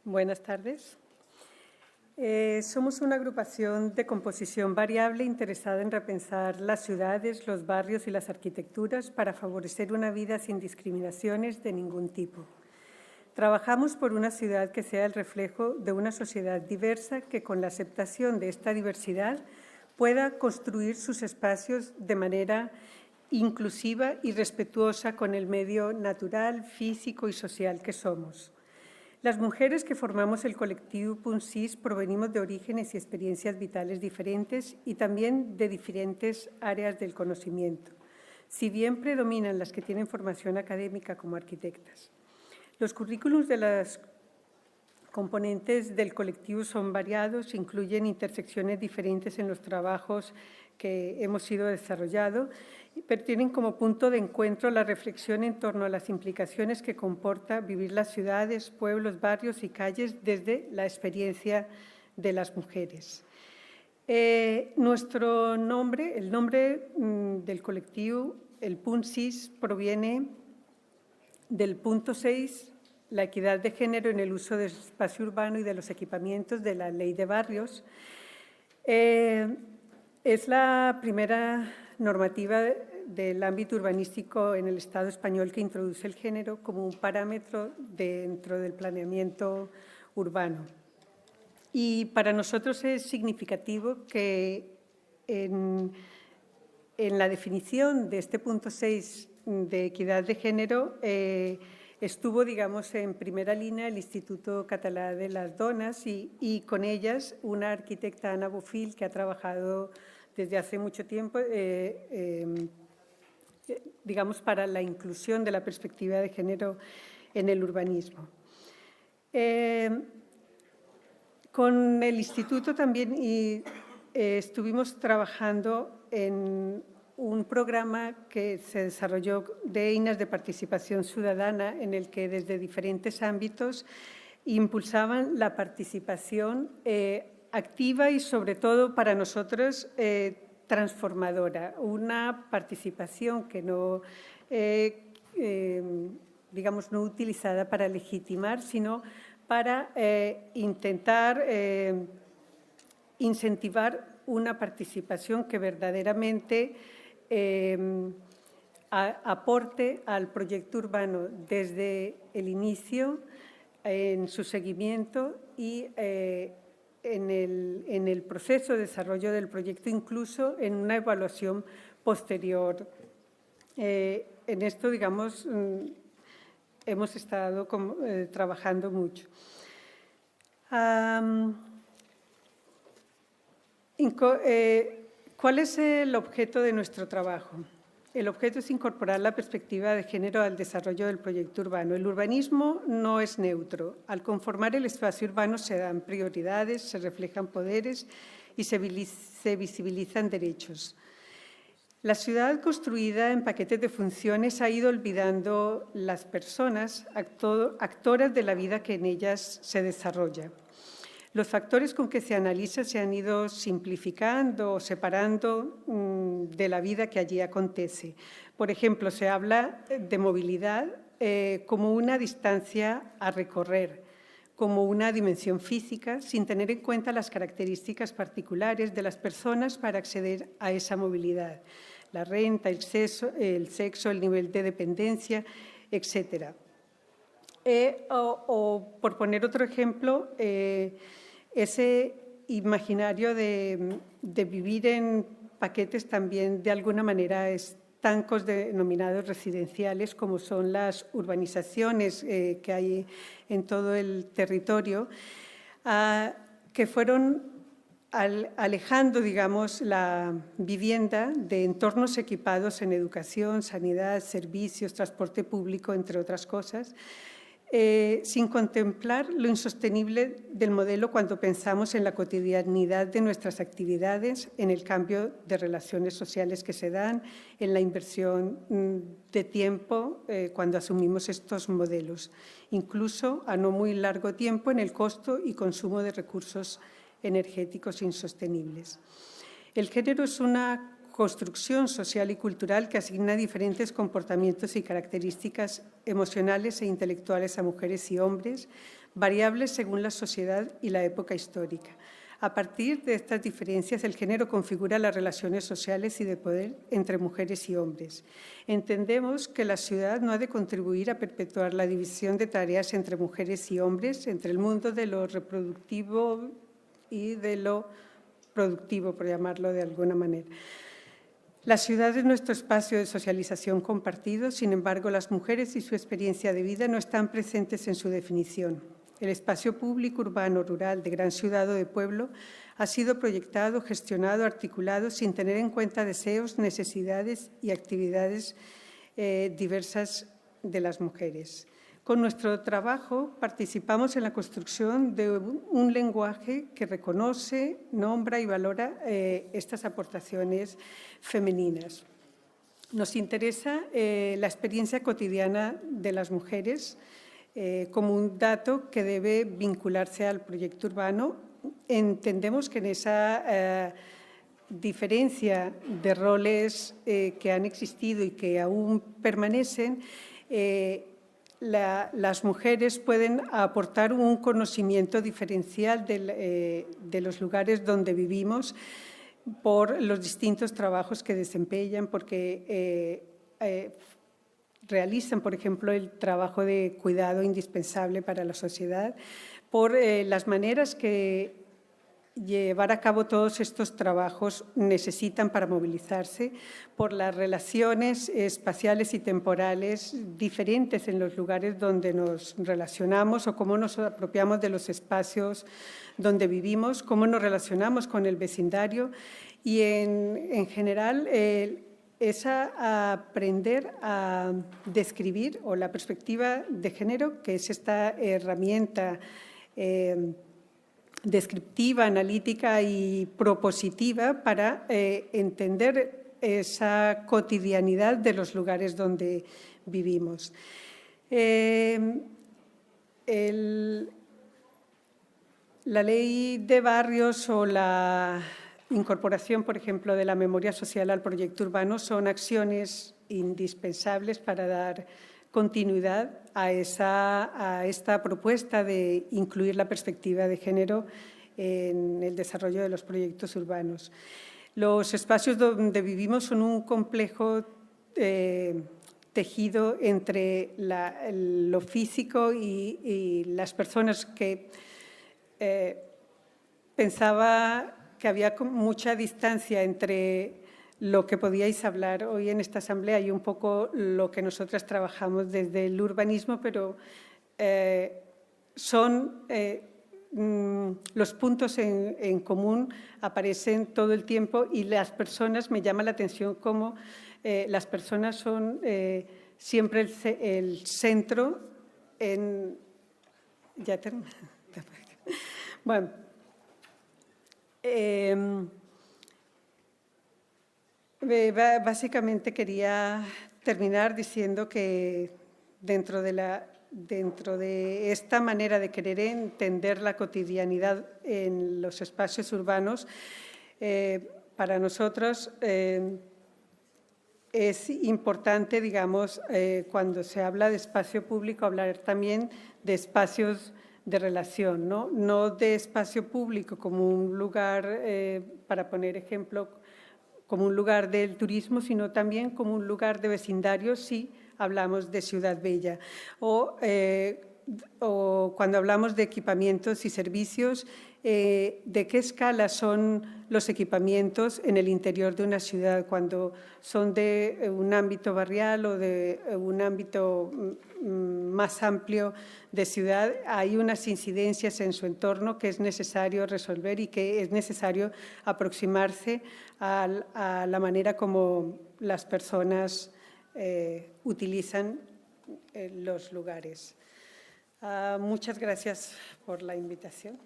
Buenas tardes. Somos una agrupación de composición variable interesada en repensar las ciudades, los barrios y las arquitecturas para favorecer una vida sin discriminaciones de ningún tipo. Trabajamos por una ciudad que sea el reflejo de una sociedad diversa que, con la aceptación de esta diversidad, pueda construir sus espacios de manera inclusiva y respetuosa con el medio natural, físico y social que somos. Las mujeres que formamos el colectivo Punsis provenimos de orígenes y experiencias vitales diferentes y también de diferentes áreas del conocimiento, si bien predominan las que tienen formación académica como arquitectas. Los currículums de las componentes del colectivo son variados, incluyen intersecciones diferentes en los trabajos que hemos ido desarrollando, pero tienen como punto de encuentro la reflexión en torno a las implicaciones que comporta vivir las ciudades, pueblos, barrios y calles desde la experiencia de las mujeres. Nuestro nombre, el nombre del colectivo, el Punsis, proviene del punto 6, la equidad de género en el uso del espacio urbano y de los equipamientos de la Ley de Barrios. Es la primera normativa del ámbito urbanístico en el Estado español que introduce el género como un parámetro dentro del planeamiento urbano. Y para nosotros es significativo que en la definición de este punto 6 de equidad de género estuvo, digamos, en primera línea el Instituto Català de las Dones y con ellas una arquitecta, Anna Bofill, que ha trabajado desde hace mucho tiempo, digamos, para la inclusión de la perspectiva de género en el urbanismo. Con el Instituto también estuvimos trabajando en un programa que se desarrolló de EINAS de participación ciudadana en el que desde diferentes ámbitos impulsaban la participación activa y sobre todo para nosotros transformadora, una participación que no, digamos, no utilizada para legitimar, sino para intentar incentivar una participación que verdaderamente aporte al proyecto urbano desde el inicio, en su seguimiento y en el proceso de desarrollo del proyecto, incluso en una evaluación posterior. En esto, digamos, hemos estado trabajando mucho. ¿Cuál es el objeto de nuestro trabajo? El objeto es incorporar la perspectiva de género al desarrollo del proyecto urbano. El urbanismo no es neutro. Al conformar el espacio urbano se dan prioridades, se reflejan poderes y se visibilizan derechos. La ciudad construida en paquetes de funciones ha ido olvidando las personas, actoras de la vida que en ellas se desarrolla. Los factores con que se analiza se han ido simplificando o separando de la vida que allí acontece. Por ejemplo, se habla de movilidad como una distancia a recorrer, como una dimensión física, sin tener en cuenta las características particulares de las personas para acceder a esa movilidad, la renta, el sexo, el nivel de dependencia, etcétera. O por poner otro ejemplo, ese imaginario de vivir en paquetes también de alguna manera estancos denominados residenciales, como son las urbanizaciones que hay en todo el territorio, que fueron alejando, digamos, la vivienda de entornos equipados en educación, sanidad, servicios, transporte público, entre otras cosas, sin contemplar lo insostenible del modelo cuando pensamos en la cotidianidad de nuestras actividades, en el cambio de relaciones sociales que se dan, en la inversión de tiempo cuando asumimos estos modelos, incluso a no muy largo tiempo en el costo y consumo de recursos energéticos insostenibles. El género es una construcción social y cultural que asigna diferentes comportamientos y características emocionales e intelectuales a mujeres y hombres, variables según la sociedad y la época histórica. A partir de estas diferencias, el género configura las relaciones sociales y de poder entre mujeres y hombres. Entendemos que la ciudad no ha de contribuir a perpetuar la división de tareas entre mujeres y hombres, entre el mundo de lo reproductivo y de lo productivo, por llamarlo de alguna manera. La ciudad es nuestro espacio de socialización compartido, sin embargo, las mujeres y su experiencia de vida no están presentes en su definición. El espacio público, urbano, rural, de gran ciudad o de pueblo ha sido proyectado, gestionado, articulado sin tener en cuenta deseos, necesidades y actividades diversas de las mujeres. Con nuestro trabajo participamos en la construcción de un lenguaje que reconoce, nombra y valora estas aportaciones femeninas. Nos interesa la experiencia cotidiana de las mujeres como un dato que debe vincularse al proyecto urbano. Entendemos que en esa diferencia de roles que han existido y que aún permanecen, las mujeres pueden aportar un conocimiento diferencial de los lugares donde vivimos por los distintos trabajos que desempeñan, porque realizan, por ejemplo, el trabajo de cuidado indispensable para la sociedad, por las maneras que llevar a cabo todos estos trabajos necesitan para movilizarse, por las relaciones espaciales y temporales diferentes en los lugares donde nos relacionamos o cómo nos apropiamos de los espacios donde vivimos, cómo nos relacionamos con el vecindario y, en general, es a aprender a describir, o la perspectiva de género, que es esta herramienta descriptiva, analítica y propositiva para entender esa cotidianidad de los lugares donde vivimos. La ley de barrios o la incorporación, por ejemplo, de la memoria social al proyecto urbano son acciones indispensables para dar continuidad a esta propuesta de incluir la perspectiva de género en el desarrollo de los proyectos urbanos. Los espacios donde vivimos son un complejo tejido entre lo físico y las personas que pensaba que había mucha distancia entre lo que podíais hablar hoy en esta asamblea y un poco lo que nosotras trabajamos desde el urbanismo, pero los puntos en común aparecen todo el tiempo y las personas, me llama la atención cómo las personas son siempre el centro en… Bueno, básicamente quería terminar diciendo que dentro de esta manera de querer entender la cotidianidad en los espacios urbanos, para nosotros es importante, digamos, cuando se habla de espacio público, hablar también de espacios de relación, no de espacio público como un lugar, para poner ejemplo, como un lugar del turismo, sino también como un lugar de vecindario si hablamos de Ciudad Bella. O cuando hablamos de equipamientos y servicios, ¿de qué escala son los equipamientos en el interior de una ciudad? Cuando son de un ámbito barrial o de un ámbito más amplio de ciudad, hay unas incidencias en su entorno que es necesario resolver y que es necesario aproximarse a la manera como las personas utilizan los lugares. Muchas gracias por la invitación.